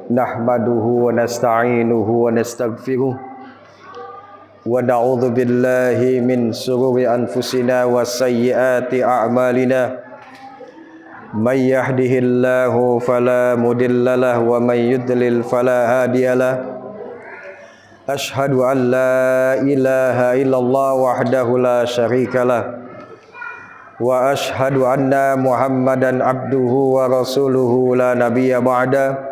nahmaduhu wa nasta'inuhu wa nastaghfiruh wa na'udzu billahi min shururi anfusina wa sayyiati a'malina may yahdihillahu fala mudhillalah wa may yudlil fala hadiyalah ashhadu an la ilaha illallah wahdahu la syarikalah wa ashhadu anna Muhammadan abduhu wa rasuluhu la nabiyya ba'da.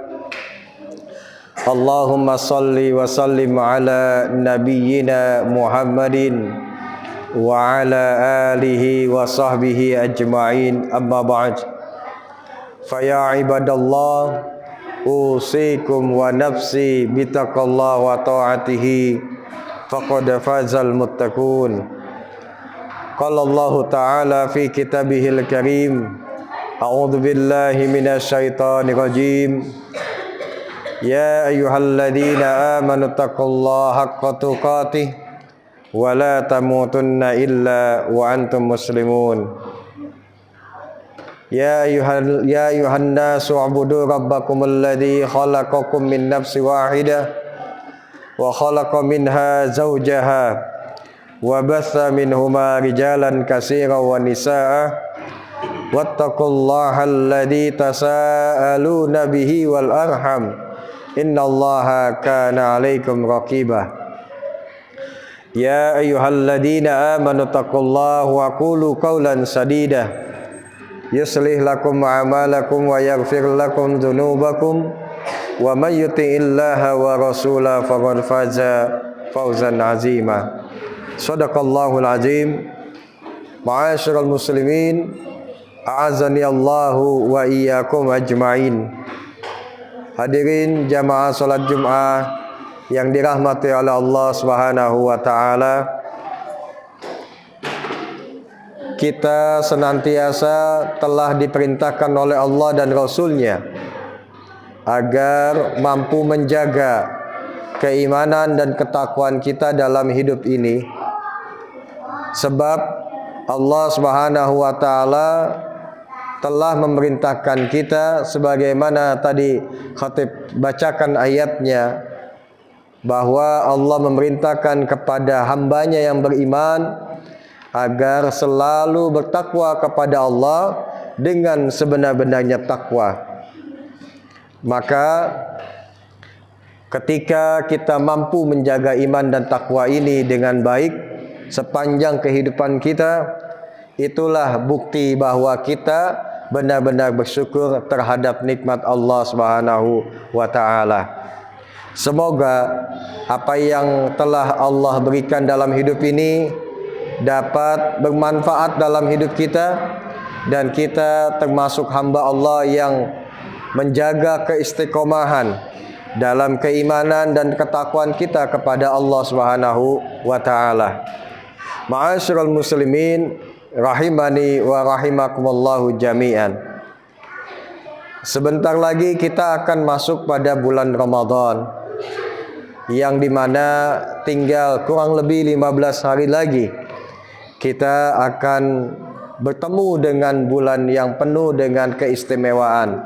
Allahumma salli wa sallim ala nabiyyina Muhammadin wa ala alihi wa sahbihi ajma'in, amma ba'd. Fa ya ibadallah, usikum wa nafsi bitaqallah wa ta'atihi faqad fazal muttaqun. Qala Allah ta'ala fi kitabihil karim, a'udzu billahi minasy syaithanir rajim. Ya ayyuhalladzina amanu taqullaha haqqa tuqatih wa la tamutunna illa wa antum muslimun. Ya ayuhan nasu ubudu rabbakum alladzi khalaqakum min nafsin wahidah wa khalaqa minha zawjaha wa batha minhuma rijalan katsiran wa nisaa wattaqullaha alladzi tasaaluna bihi wal arham innallaha kana 'alaikum raqibah. Ya ayyuhalladzina amanu taqullaha wa qulu qawlan sadida yuslih lakum a'malakum wa yaghfir lakum dzunubakum wa may yuti'illaha wa rasulahu faqad faza fawzan 'azima. Shadaqallahul azim. Ma'asyiral muslimin, a'azani Allahu wa iyyakum ajmain. Hadirin jamaah salat Jumat yang dirahmati oleh Allah Subhanahu wa taala, kita senantiasa telah diperintahkan oleh Allah dan Rasul-Nya agar mampu menjaga keimanan dan ketakwaan kita dalam hidup ini. Sebab Allah Subhanahu wa taala telah memerintahkan kita, sebagaimana tadi khatib bacakan ayatnya, bahwa Allah memerintahkan kepada hambanya yang beriman agar selalu bertakwa kepada Allah dengan sebenar-benarnya takwa. Maka ketika kita mampu menjaga iman dan takwa ini dengan baik sepanjang kehidupan kita, itulah bukti bahwa kita benar-benar bersyukur terhadap nikmat Allah Subhanahu wa taala. Semoga apa yang telah Allah berikan dalam hidup ini dapat bermanfaat dalam hidup kita, dan kita termasuk hamba Allah yang menjaga keistiqomahan dalam keimanan dan ketakwaan kita kepada Allah Subhanahu wa taala. Ma'asyiral muslimin rahimani wa rahimakumullahu jami'an. Sebentar lagi kita akan masuk pada bulan Ramadan, yang dimana tinggal kurang lebih 15 hari lagi kita akan bertemu dengan bulan yang penuh dengan keistimewaan.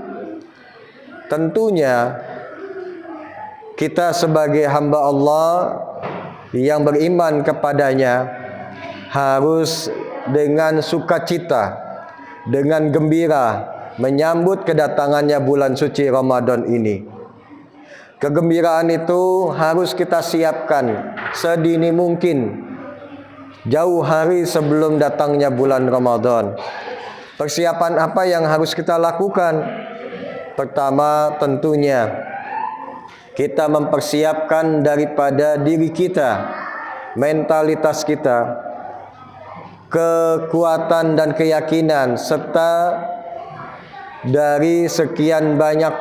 Tentunya kita sebagai hamba Allah yang beriman kepadanya harus dengan sukacita, dengan gembira menyambut kedatangannya bulan suci Ramadan ini. Kegembiraan itu harus kita siapkan sedini mungkin, jauh hari sebelum datangnya bulan Ramadan. Persiapan apa yang harus kita lakukan? Pertama, tentunya kita mempersiapkan daripada diri kita, mentalitas kita, kekuatan dan keyakinan, serta dari sekian banyak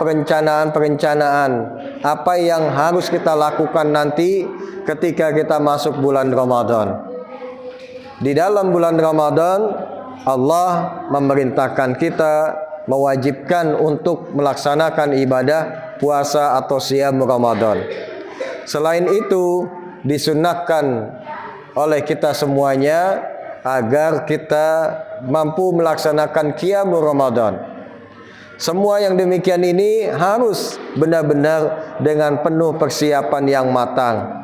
perencanaan apa yang harus kita lakukan nanti ketika kita masuk bulan Ramadan. Di dalam bulan Ramadan, Allah memerintahkan kita, mewajibkan untuk melaksanakan ibadah puasa atau siyam Ramadan. Selain itu, disunnahkan oleh kita semuanya agar kita mampu melaksanakan qiyamul Ramadan. Semua yang demikian ini harus benar-benar dengan penuh persiapan yang matang.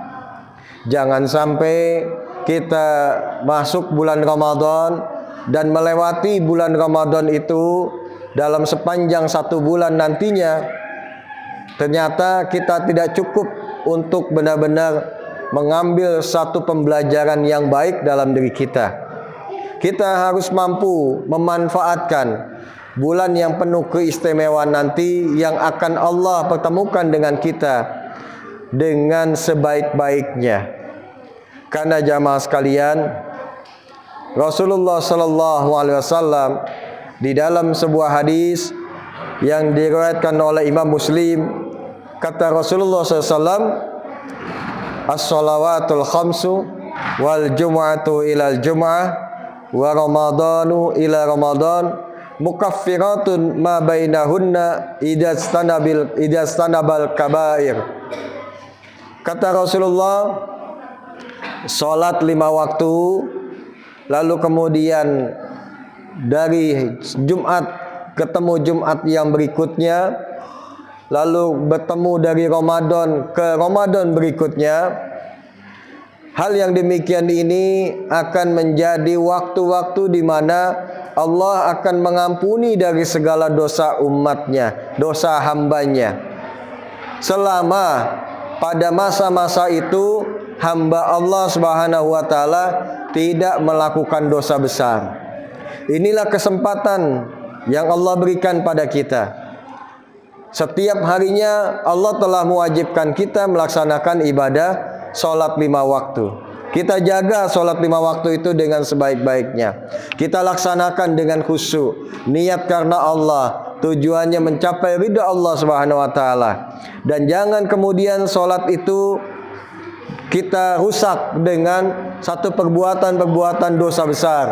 Jangan sampai kita masuk bulan Ramadan dan melewati bulan Ramadan itu dalam sepanjang 1 bulan nantinya, ternyata kita tidak cukup untuk benar-benar mengambil satu pembelajaran yang baik dalam diri kita. Kita harus mampu memanfaatkan bulan yang penuh keistimewaan nanti yang akan Allah pertemukan dengan kita dengan sebaik-baiknya. Karena jamaah sekalian, Rasulullah sallallahu alaihi wasallam di dalam sebuah hadis yang diriwayatkan oleh Imam Muslim, kata Rasulullah sallallahu alaihi wasallam, as-shalawatul khamsu wal jumu'atu ilal jumu'ah wa ramadanu ila ramadan mukaffiratun ma bainahunna idastanabal kabair. Kata Rasulullah, salat 5 waktu, lalu kemudian dari Jumat ketemu Jumat yang berikutnya, lalu bertemu dari Ramadan ke Ramadan berikutnya. Hal yang demikian ini akan menjadi waktu-waktu di mana Allah akan mengampuni dari segala dosa umatnya, dosa hambanya. Selama pada masa-masa itu hamba Allah Subhanahu wa taala tidak melakukan dosa besar. Inilah kesempatan yang Allah berikan pada kita. Setiap harinya Allah telah mewajibkan kita melaksanakan ibadah salat 5 waktu. Kita jaga salat 5 waktu itu dengan sebaik-baiknya. Kita laksanakan dengan khusyuk, niat karena Allah, tujuannya mencapai ridha Allah Subhanahu wa taala. Dan jangan kemudian salat itu kita rusak dengan satu perbuatan-perbuatan dosa besar.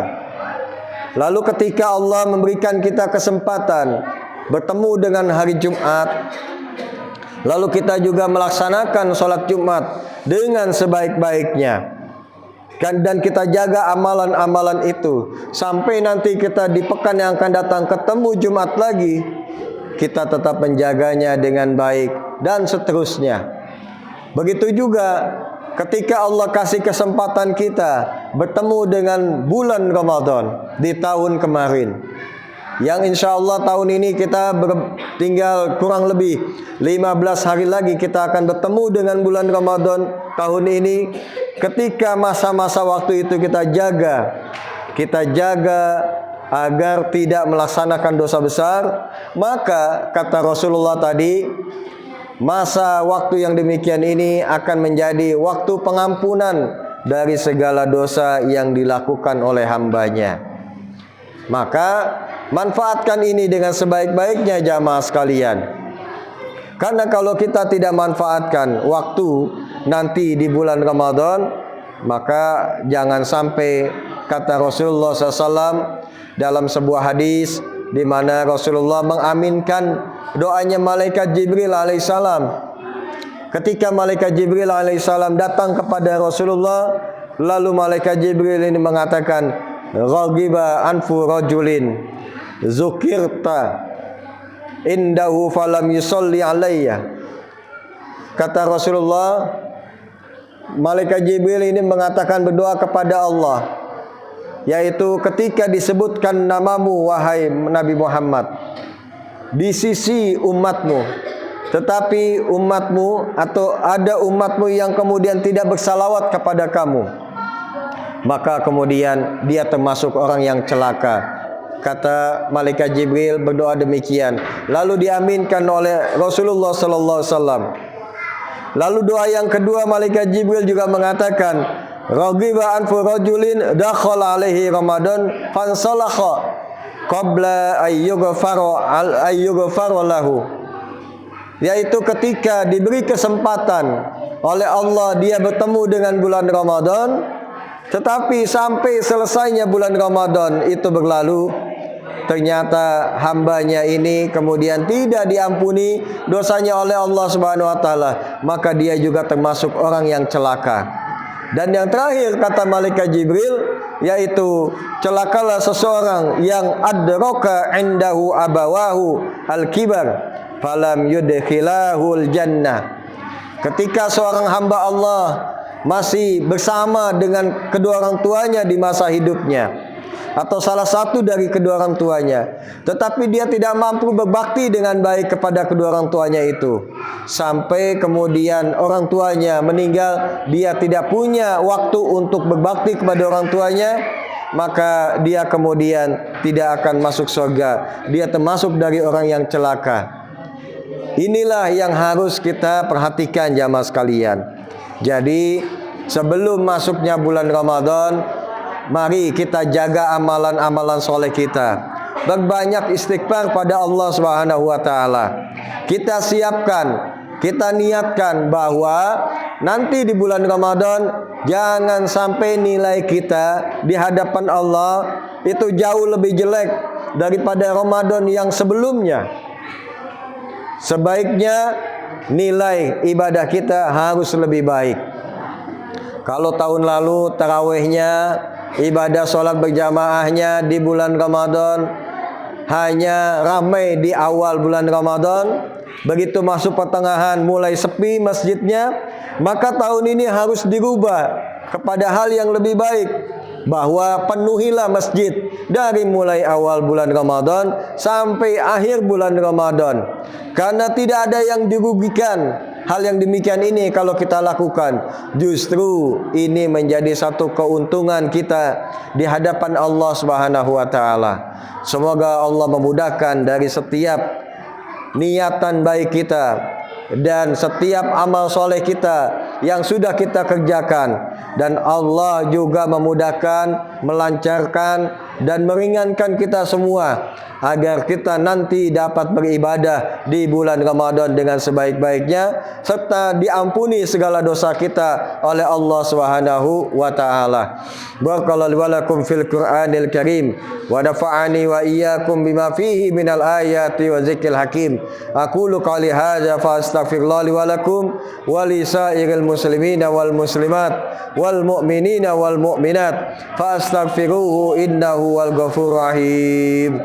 Lalu ketika Allah memberikan kita kesempatan bertemu dengan hari Jumat, lalu kita juga melaksanakan sholat Jumat dengan sebaik-baiknya, dan kita jaga amalan-amalan itu sampai nanti kita di pekan yang akan datang ketemu Jumat lagi, kita tetap menjaganya dengan baik dan seterusnya. Begitu juga ketika Allah kasih kesempatan kita bertemu dengan bulan Ramadan di tahun kemarin, yang insya Allah tahun ini kita tinggal kurang lebih 15 hari lagi kita akan bertemu dengan bulan Ramadan tahun ini. Ketika masa-masa waktu itu kita jaga agar tidak melaksanakan dosa besar, maka kata Rasulullah tadi, masa waktu yang demikian ini akan menjadi waktu pengampunan dari segala dosa yang dilakukan oleh hambanya. Maka manfaatkan ini dengan sebaik-baiknya jamaah sekalian. Karena kalau kita tidak manfaatkan waktu nanti di bulan Ramadan, maka jangan sampai, kata Rasulullah SAW dalam sebuah hadis di mana Rasulullah mengaminkan doanya malaikat Jibril alaihissalam. Ketika malaikat Jibril alaihissalam datang kepada Rasulullah, lalu malaikat Jibril ini mengatakan, "Raghiba anfu rajulin zukirta indahu falam yusalli alayya." Kata Rasulullah, malaikat Jibril ini mengatakan berdoa kepada Allah, yaitu ketika disebutkan namamu wahai Nabi Muhammad di sisi umatmu, tetapi umatmu atau ada umatmu yang kemudian tidak bersalawat kepada kamu, maka kemudian dia termasuk orang yang celaka. Kata malaikat Jibril berdoa demikian, lalu diaminkan oleh Rasulullah sallallahu alaihi wasallam. Lalu doa yang kedua malaikat Jibril juga mengatakan, "Raghiba anfu rajulin dakhala alaihi Ramadan fansalakha qabla ayyughfara lahu." Yaitu ketika diberi kesempatan oleh Allah dia bertemu dengan bulan Ramadan, tetapi sampai selesainya bulan Ramadan itu berlalu, ternyata hambanya ini kemudian tidak diampuni dosanya oleh Allah Subhanahu wa taala, maka dia juga termasuk orang yang celaka. Dan yang terakhir kata malaikat Jibril, yaitu celakalah seseorang yang adraka indahu abawahu al-kibar falam yudkhilahul jannah. Ketika seorang hamba Allah masih bersama dengan kedua orang tuanya di masa hidupnya, atau salah satu dari kedua orang tuanya, tetapi dia tidak mampu berbakti dengan baik kepada kedua orang tuanya itu, sampai kemudian orang tuanya meninggal, dia tidak punya waktu untuk berbakti kepada orang tuanya, maka dia kemudian tidak akan masuk surga. Dia termasuk dari orang yang celaka. Inilah yang harus kita perhatikan jamaah sekalian. Jadi sebelum masuknya bulan Ramadan, mari kita jaga amalan-amalan soleh kita. Berbanyak istighfar pada Allah Subhanahu wa taala. Kita siapkan, kita niatkan bahwa nanti di bulan Ramadan jangan sampai nilai kita di hadapan Allah itu jauh lebih jelek daripada Ramadan yang sebelumnya. Sebaiknya nilai ibadah kita harus lebih baik. Kalau tahun lalu tarawihnya, ibadah sholat berjamaahnya di bulan Ramadan hanya ramai di awal bulan Ramadan, begitu masuk pertengahan mulai sepi masjidnya, maka tahun ini harus dirubah kepada hal yang lebih baik, bahwa penuhilah masjid dari mulai awal bulan Ramadan sampai akhir bulan Ramadan, karena tidak ada yang dirugikan. Hal yang demikian ini kalau kita lakukan, justru ini menjadi satu keuntungan kita di hadapan Allah Subhanahu wa taala. Semoga Allah memudahkan dari setiap niatan baik kita dan setiap amal soleh kita yang sudah kita kerjakan, dan Allah juga memudahkan, melancarkan dan meringankan kita semua agar kita nanti dapat beribadah di bulan Ramadan dengan sebaik-baiknya, serta diampuni segala dosa kita oleh Allah Subhanahu wa taala. Barakallahu wa lakum fil Qur'anil Karim wa nafa'ani wa iyyakum bima fihi minal ayati wa zikril hakim. Aqulu qali hadza fa astaghfirullah li wa lakum wa li sa'iril muslimina wal muslimat wal mu'minina wal mu'minat fa astaghfiruhu innahu wal ghafurur rahim.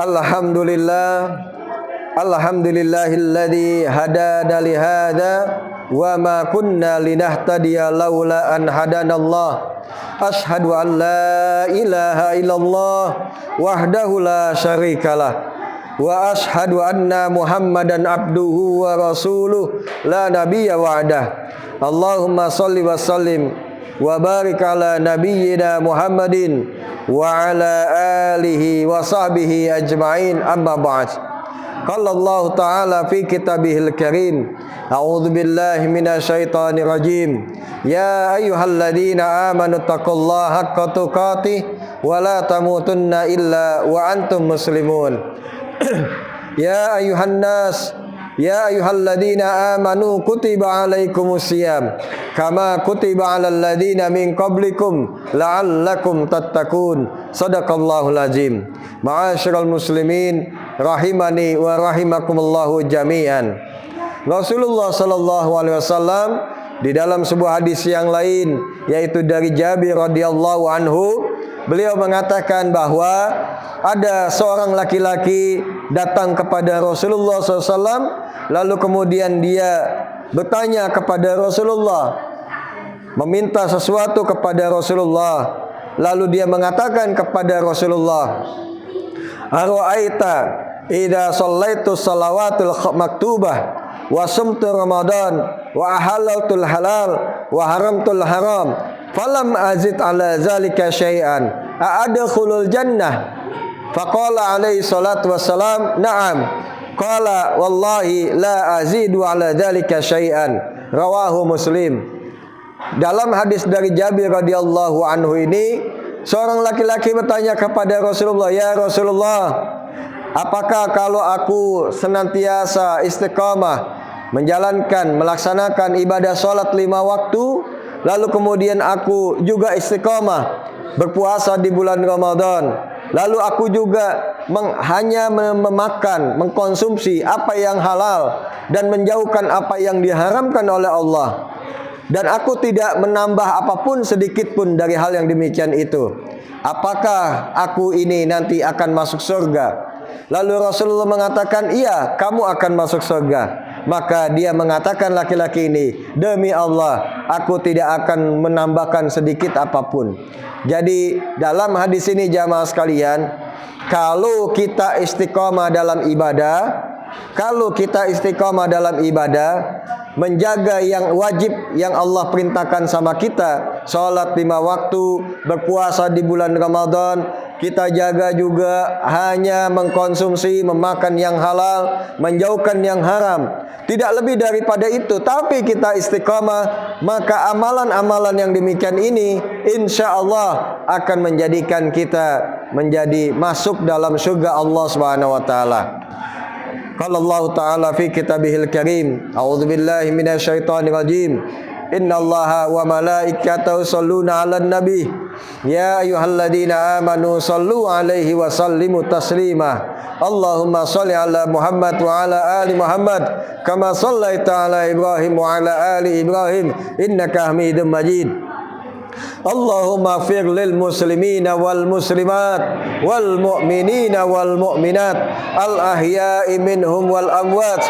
Alhamdulillahilladzi hadana li hadza wa ma kunna linahtadiya laula an hadanallah. Asyhadu an la ilaha illallah wahdahu la syarikalah wa asyhadu anna Muhammadan abduhu wa rasuluh la nabiyya ba'dah. Allahumma shalli wa sallim wa barik ala nabiyyina Muhammadin wa ala alihi wa sahbihi ajma'in, amma ba'd. Qala Allah ta'ala fi kitabihil karim, a'udzu billahi minasyaitonir rajim, ya ayyuhalladzina amanu taqullaha haqqa tuqatih wa la tamutunna illa wa antum muslimun. Ya ayuhan nas, ya ayyuhalladzina amanu kutiba alaikumusiyam kama kutiba alal ladzina min qablikum la'allakum tattaqun. Shadaqallahul azim. Ma'asyiral muslimin rahimani wa rahimakumullahu jami'an. Rasulullah sallallahu alaihi wasallam di dalam sebuah hadis yang lain, yaitu dari Jabir radhiyallahu anhu, beliau mengatakan bahwa ada seorang laki-laki datang kepada Rasulullah SAW, lalu kemudian dia bertanya kepada Rasulullah, meminta sesuatu kepada Rasulullah. Lalu dia mengatakan kepada Rasulullah, ara'aita idza shallaitu shalawatul maktubah wa sumtu ramadan wa ahalaltul halal wa haramtul haram falam azid ala zalika syai'an a'adkhulul jannah. Faqala alaihi salatu wassalam, na'am. Qala wallahi la azidu ala dzalika syai'an. Rawahu Muslim. Dalam hadis dari Jabir radhiyallahu anhu ini, seorang laki-laki bertanya kepada Rasulullah, ya Rasulullah, apakah kalau aku senantiasa istiqamah menjalankan, melaksanakan ibadah salat 5 waktu, lalu kemudian aku juga istiqamah berpuasa di bulan Ramadan, lalu aku juga hanya memakan, mengkonsumsi apa yang halal dan menjauhkan apa yang diharamkan oleh Allah. Dan aku tidak menambah apapun sedikit pun dari hal yang demikian itu. Apakah aku ini nanti akan masuk surga? Lalu Rasulullah mengatakan, iya, kamu akan masuk surga. Maka dia mengatakan laki-laki ini, demi Allah, aku tidak akan menambahkan sedikit apapun. Jadi dalam hadis ini jamaah sekalian, kalau kita istiqomah dalam ibadah, menjaga yang wajib yang Allah perintahkan sama kita, sholat 5 waktu, berpuasa di bulan Ramadan, kita jaga juga hanya mengkonsumsi, memakan yang halal, menjauhkan yang haram. Tidak lebih daripada itu, tapi kita istiqamah, maka amalan-amalan yang demikian ini insya Allah akan menjadikan kita menjadi masuk dalam surga Allah Subhanahu wa taala. Qala Allah Ta'ala fi kitabihil karim, a'udzu billahi minasyaitonir rajim. Innallaha wa malaikatahu yusholluna 'alan nabi ya ayyuhalladzina amanu shallu 'alaihi wa sallimu taslima. Allahumma shalli 'ala Muhammad wa 'ala ali Muhammad kama shallaita 'ala Ibrahim wa 'ala ali Ibrahim innaka Hamidum Majid. Allahumma fir lil muslimina wal muslimat wal mu'minina wal mu'minat al ahya'i minhum wal amwat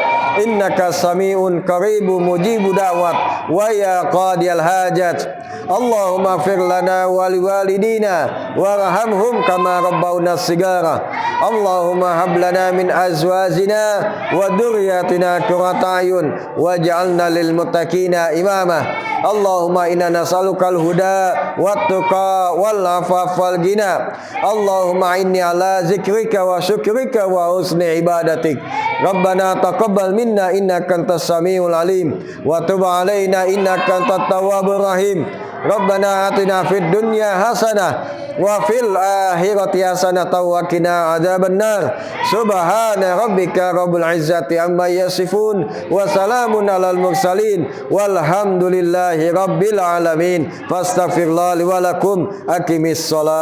innaka sami'un qaribu mujibu da'wat wa ya qadiyal hajat. Allahumma fir lana wa liwalidina warhamhum kama rabbawna sigara. Allahumma hab lana min azwajina wa dhurriyyatina qurrata a'yun waj'alna lil muttaqina imama. Allahumma inna nas'alukal huda wat-tuqa wal afaf wal ghina. Allahumma inni ala zikrika wa syukrika wa husni ibadatik. Rabbana taqabbal minna innaka antas samiul alim wa tub alaina innaka antat tawwabur rahim. Rabbana atina fid dunya hasanah wa fil akhirati hasanah wa qina adzabannar. Subhana rabbika rabbil izzati amma yasifun wa salamun alal mursalin walhamdulillahi rabbil alamin. Fastaghfirullah li wa lakum. Aqimis shalah.